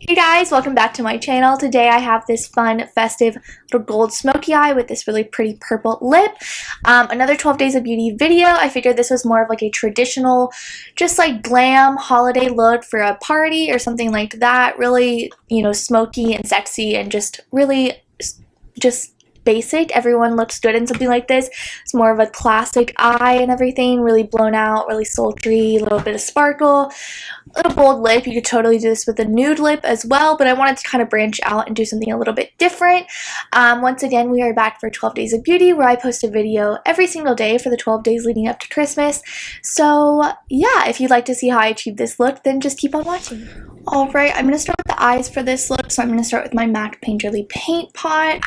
Hey guys, welcome back to my channel. Today I have this fun, festive little gold smoky eye with this really pretty purple lip. Another 12 Days of Beauty video. I figured this was more of like a traditional, just like glam holiday look for a party or something like that. Really, smoky and sexy and just really just basic. Everyone looks good in something like this. It's more of a classic eye and everything, really blown out, really sultry, a little bit of sparkle. Little bold lip. You could totally do this with a nude lip as well, but I wanted to kind of branch out and do something a little bit different. Once again, we are back for 12 Days of Beauty, where I post a video every single day for the 12 days leading up to Christmas. So yeah, if you'd like to see how I achieve this look, then just keep on watching. Alright, I'm going to start with the eyes for this look, so I'm going to start with my MAC Painterly paint pot.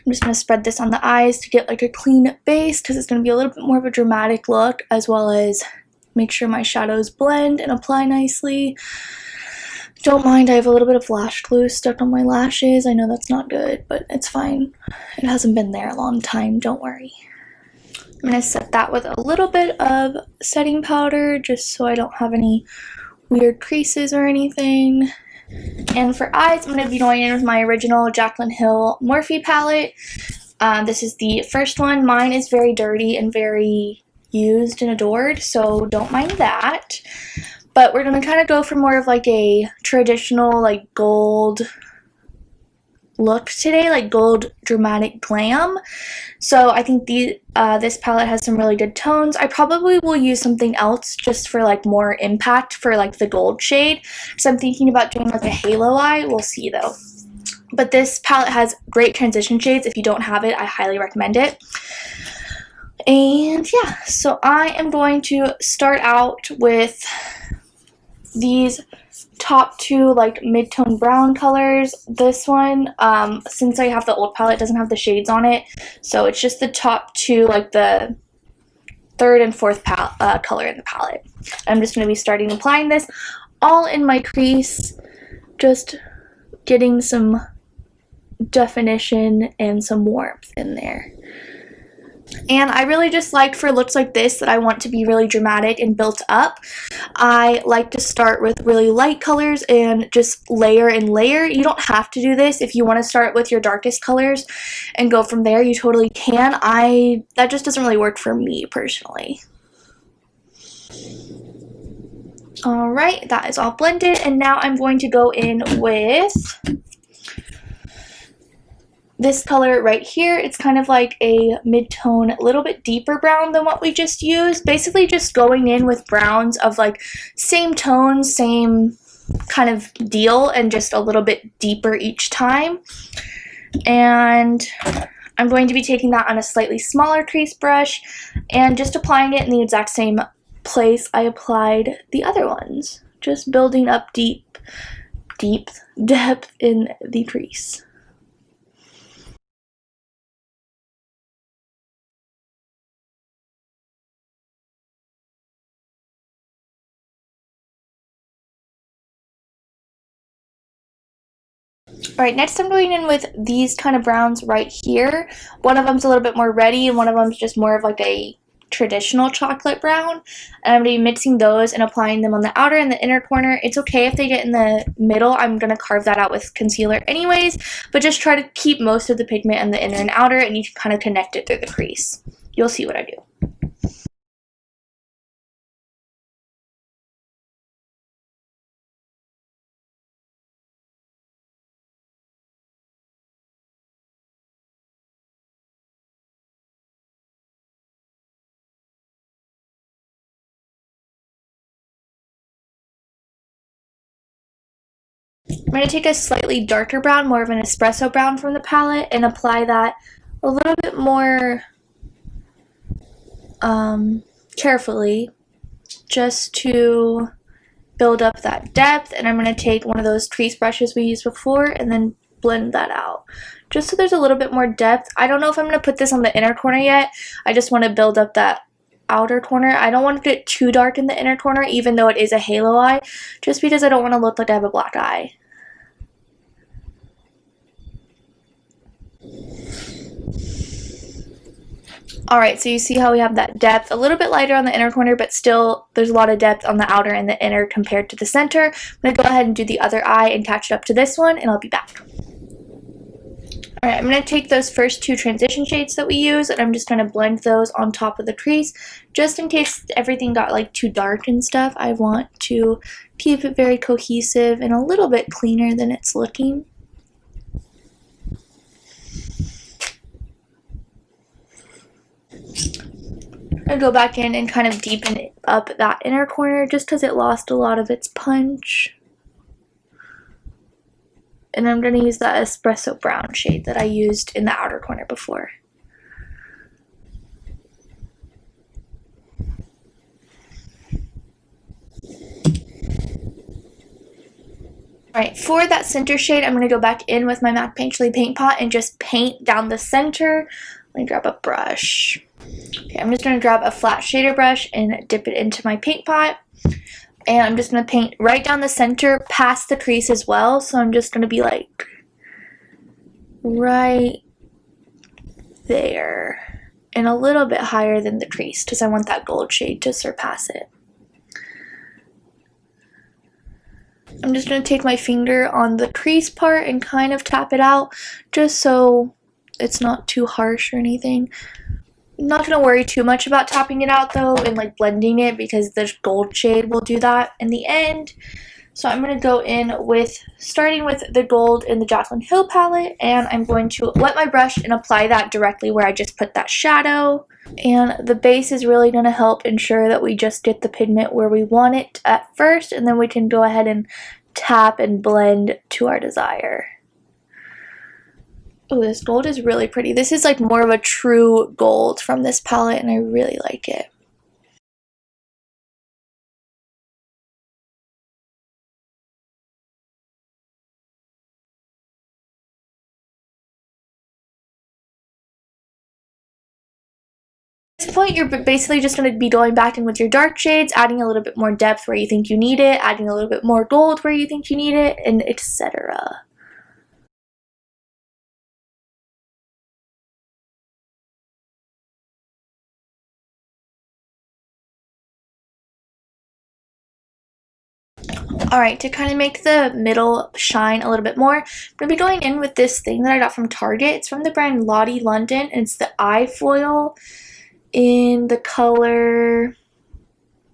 I'm just going to spread this on the eyes to get like a clean base, because it's going to be a little bit more of a dramatic look, as well as make sure my shadows blend and apply nicely. Don't mind, I have a little bit of lash glue stuck on my lashes. I know that's not good, but it's fine. It hasn't been there a long time, don't worry. I'm going to set that with a little bit of setting powder, just so I don't have any weird creases or anything. And for eyes, I'm going to be going in with my original Jaclyn Hill Morphe palette. This is the first one. Mine is very dirty and very used and adored, so don't mind that. But we're going to kind of go for more of like a traditional like gold look today, like gold dramatic glam. So I think this palette has some really good tones. I probably will use something else just for like more impact for like the gold shade. So I'm thinking about doing like a halo eye. We'll see though. But this palette has great transition shades. If you don't have it, I highly recommend it. And yeah, so I am going to start out with these top two like mid-tone brown colors. This one, since I have the old palette, doesn't have the shades on it, so it's just the top two, like the third and fourth color in the palette. I'm just going to be starting applying this all in my crease, just getting some definition and some warmth in there. And I really just like, for looks like this that I want to be really dramatic and built up, I like to start with really light colors and just layer and layer. You don't have to do this. If you want to start with your darkest colors and go from there, you totally can. That just doesn't really work for me personally. Alright, that is all blended, and now I'm going to go in with this color right here. It's kind of like a mid-tone, a little bit deeper brown than what we just used. Basically just going in with browns of like same tone, same kind of deal, and just a little bit deeper each time. And I'm going to be taking that on a slightly smaller crease brush and just applying it in the exact same place I applied the other ones. Just building up deep depth in the crease. Alright, next I'm going in with these kind of browns right here. One of them's a little bit more reddy, and one of them's just more of like a traditional chocolate brown. And I'm going to be mixing those and applying them on the outer and the inner corner. It's okay if they get in the middle. I'm going to carve that out with concealer anyways, but just try to keep most of the pigment in the inner and outer, and you can kind of connect it through the crease. You'll see what I do. I'm going to take a slightly darker brown, more of an espresso brown from the palette, and apply that a little bit more carefully, just to build up that depth. And I'm going to take one of those crease brushes we used before and then blend that out, just so there's a little bit more depth. I don't know if I'm going to put this on the inner corner yet. I just want to build up that outer corner. I don't want to get too dark in the inner corner, even though it is a halo eye, just because I don't want to look like I have a black eye. Alright, so you see how we have that depth, a little bit lighter on the inner corner, but still there's a lot of depth on the outer and the inner compared to the center. I'm going to go ahead and do the other eye and catch it up to this one, and I'll be back. Alright, I'm going to take those first two transition shades that we use, and I'm just going to blend those on top of the crease. Just in case everything got like too dark and stuff, I want to keep it very cohesive and a little bit cleaner than it's looking. I go back in and kind of deepen up that inner corner just because it lost a lot of its punch. And I'm going to use that espresso brown shade that I used in the outer corner before. Alright, for that center shade, I'm going to go back in with my MAC Paint Chili paint pot and just paint down the center. Let me grab a brush. Okay, I'm just going to grab a flat shader brush and dip it into my paint pot. And I'm just going to paint right down the center past the crease as well. So I'm just going to be like right there and a little bit higher than the crease because I want that gold shade to surpass it. I'm just going to take my finger on the crease part and kind of tap it out just so it's not too harsh or anything. I'm not going to worry too much about tapping it out though and like blending it because the gold shade will do that in the end. So I'm going to go in with, starting with the gold in the Jocelyn Hill palette, and I'm going to wet my brush and apply that directly where I just put that shadow. And the base is really going to help ensure that we just get the pigment where we want it at first, and then we can go ahead and tap and blend to our desire. Oh, this gold is really pretty. This is like more of a true gold from this palette, and I really like it. At this point, you're basically just going to be going back in with your dark shades, adding a little bit more depth where you think you need it, adding a little bit more gold where you think you need it, and etc. Alright, to kind of make the middle shine a little bit more, I'm going to be going in with this thing that I got from Target. It's from the brand Lottie London, and it's the eye foil in the color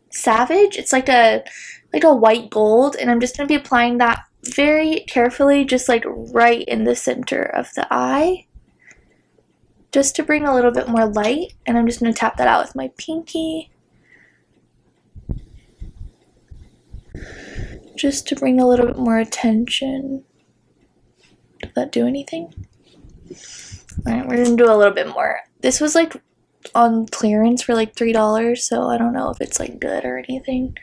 Savage. It's like a white gold, and I'm just going to be applying that very carefully, just like right in the center of the eye, just to bring a little bit more light. And I'm just going to tap that out with my pinky, just to bring a little bit more attention. Did that do anything? Alright, we're going to do a little bit more. This was like on clearance for like $3, so I don't know if it's like good or anything.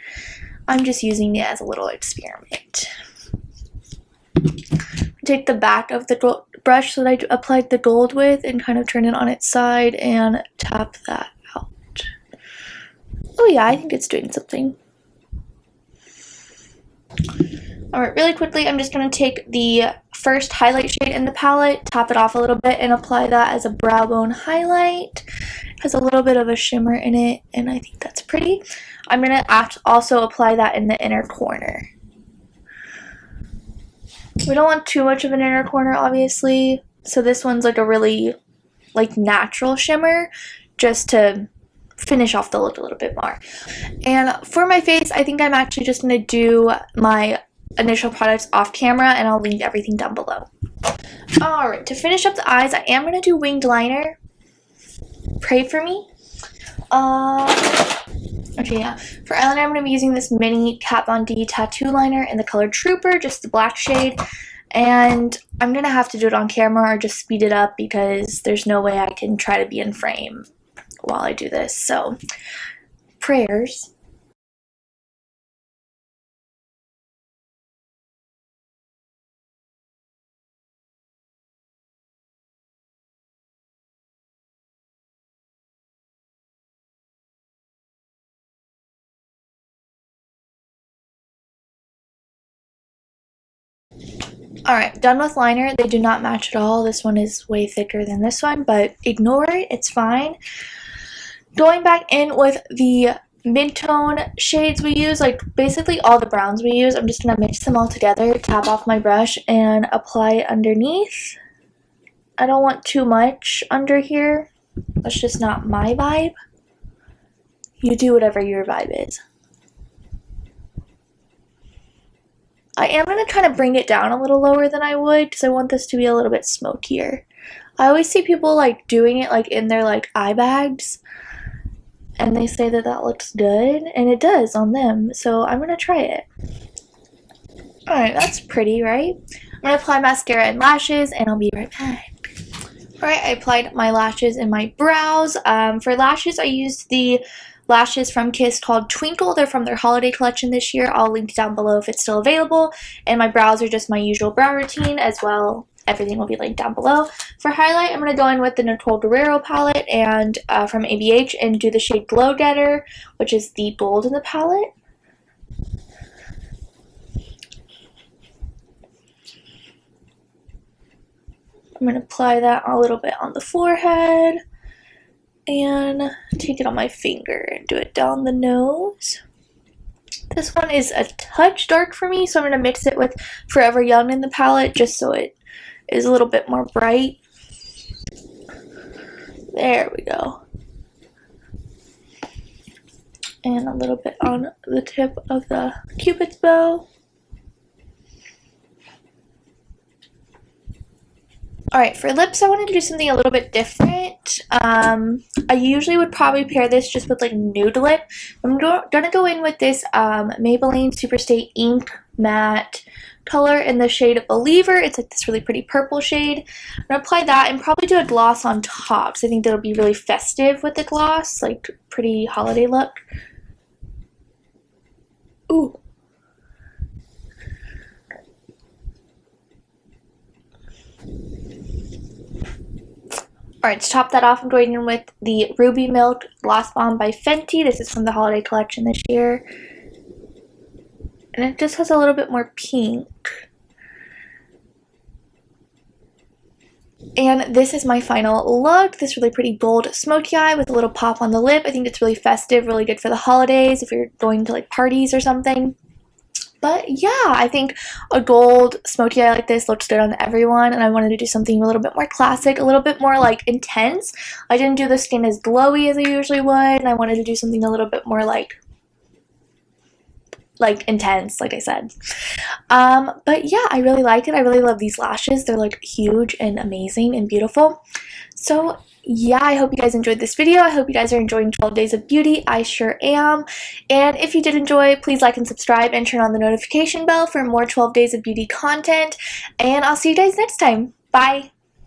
I'm just using it as a little experiment. Take the back of the brush that I applied the gold with and kind of turn it on its side and tap that out. Oh yeah, I think it's doing something. Alright, really quickly, I'm just going to take the first highlight shade in the palette, tap it off a little bit, and apply that as a brow bone highlight. It has a little bit of a shimmer in it, and I think that's pretty. I'm going to also apply that in the inner corner. We don't want too much of an inner corner, obviously, so this one's like a really like natural shimmer, just to finish off the look a little bit more. And for my face, I think I'm actually just going to do my initial products off camera, and I'll link everything down below. Alright, to finish up the eyes, I am going to do winged liner. Pray for me. Okay, yeah. For eyeliner, I'm going to be using this mini Kat Von D tattoo liner in the color Trooper, just the black shade. And I'm going to have to do it on camera or just speed it up because there's no way I can try to be in frame while I do this. So, prayers. Alright, done with liner. They do not match at all. This one is way thicker than this one, but ignore it. It's fine. Going back in with the mid-tone shades we use, like basically all the browns we use, I'm just going to mix them all together, tap off my brush, and apply it underneath. I don't want too much under here. That's just not my vibe. You do whatever your vibe is. I am going to kind of bring it down a little lower than I would because I want this to be a little bit smokier. I always see people like doing it like in their like eye bags, and they say that that looks good, and it does on them, so I'm going to try it. Alright, that's pretty, right? I'm going to apply mascara and lashes, and I'll be right back. Alright, I applied my lashes and my brows. For lashes, I used the lashes from Kiss called Twinkle. They're from their holiday collection this year. I'll link down below if it's still available. And my brows are just my usual brow routine as well. Everything will be linked down below. For highlight, I'm going to go in with the Nicole Guerro palette and from ABH and do the shade Glow Getter, which is the gold in the palette. I'm going to apply that a little bit on the forehead and take it on my finger and do it down the nose. This one is a touch dark for me, so I'm going to mix it with Forever Young in the palette just so it is a little bit more bright. There we go. And a little bit on the tip of the Cupid's bow. Alright, for lips, I wanted to do something a little bit different. I usually would probably pair this just with like nude lip. I'm gonna go in with this Maybelline Superstay Ink Matte color in the shade Believer. It's like this really pretty purple shade. I'm gonna apply that and probably do a gloss on top. So I think that'll be really festive with the gloss, like pretty holiday look. Ooh. Alright, to top that off, I'm going in with the Ruby Milk Gloss Bomb by Fenty. This is from the holiday collection this year. And it just has a little bit more pink. And this is my final look. This really pretty bold smoky eye with a little pop on the lip. I think it's really festive, really good for the holidays if you're going to like parties or something. But yeah, I think a gold smoky eye like this looks good on everyone, and I wanted to do something a little bit more classic, a little bit more like intense. I didn't do the skin as glowy as I usually would, and I wanted to do something a little bit more like intense, like I said. But yeah, I really like it. I really love these lashes. They're like huge and amazing and beautiful. So yeah, I hope you guys enjoyed this video. I hope you guys are enjoying 12 Days of Beauty. I sure am. And if you did enjoy, please like and subscribe and turn on the notification bell for more 12 Days of Beauty content. And I'll see you guys next time. Bye!